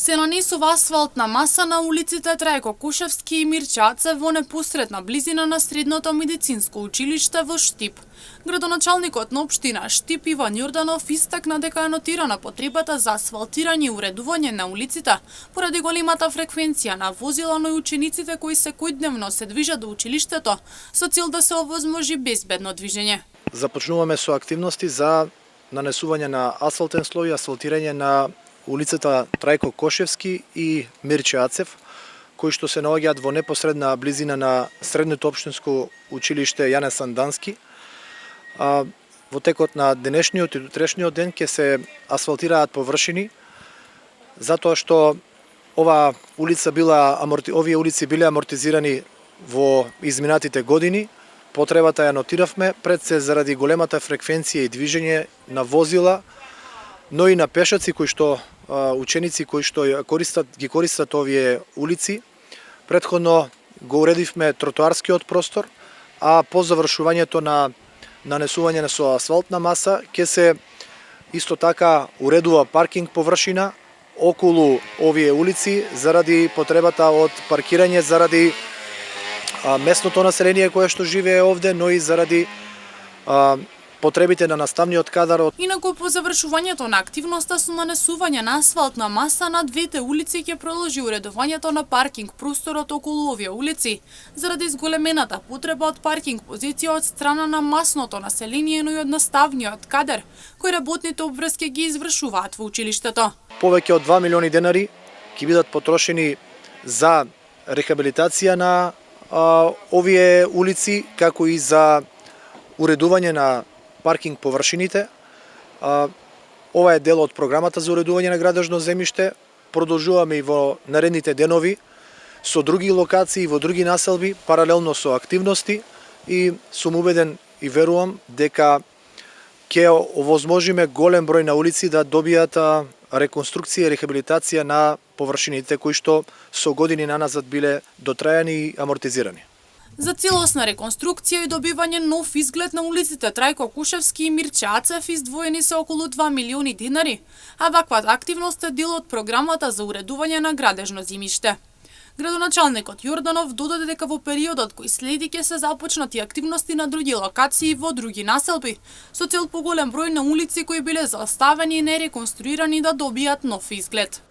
Се нанесува асфалтна маса на улиците Трајко Кошевски и Мирче Ацев во непосредна близина на Средното медицинско училиште во Штип. Градоначалникот на општина Штип Иван Јорданов истакна дека е нотирана потребата за асфалтирање и уредување на улиците поради големата фреквенција на возила, но и учениците кои секојдневно се движат до училиштето со цел да се овозможи безбедно движење. Започнуваме со активности за нанесување на асфалтен слој и асфалтирање на улицата Трајко Кошевски и Мирче Ацев, кои што се наоѓаат во непосредна близина на Средното општинско училиште Јане Сандански. Во текот на денешниот и утрешниот ден ќе се асфалтираат површини, затоа што овие улици биле амортизирани во изминатите години. Потребата ја нотиравме пред се заради големата фреквенција и движење на возила, но и на пешаци кои што ученици кои што ги користат овие улици. Претходно го уредивме тротоарскиот простор, а по завршувањето на нанесување со асфалтна маса ќе се исто така уредува паркинг површина околу овие улици заради потребата од паркирање, заради местното население кое што живее овде, но и заради потребите на наставниот кадар. Инаку по завршувањето на активноста со нанесување на асфалтна маса на двете улици ќе продолжи уредувањето на паркинг просторот околу овие улици, заради зголемената потреба од паркинг позиција од страна на масното население, но и од наставниот кадар, кој работните обврски ги извршуваат во училиштето. Повеќе од 2 милиони денари ќе бидат потрошени за рехабилитација на овие улици, како и за уредување на паркинг површините. Ова е дел од програмата за уредување на градежно земјиште. Продолжуваме и во наредните денови со други локации, во други населби, паралелно со активности, и сум убеден и верувам дека ќе овозможиме голем број на улици да добијат реконструкција и рехабилитација на површините кои што со години наназад биле дотрајани и амортизирани. За целосна реконструкција и добивање нов изглед на улиците Трајко Кошевски и Мирче Ацев издвоени се околу 2 милиони денари, а ваквата активност е дел од програмата за уредување на градежно земјиште. Градоначалникот Јорданов додаде дека во периодот кој следи ќе се започнат и активности на други локации во други населби, со цел поголем број на улици кои биле заоставени и нереконструирани да добијат нов изглед.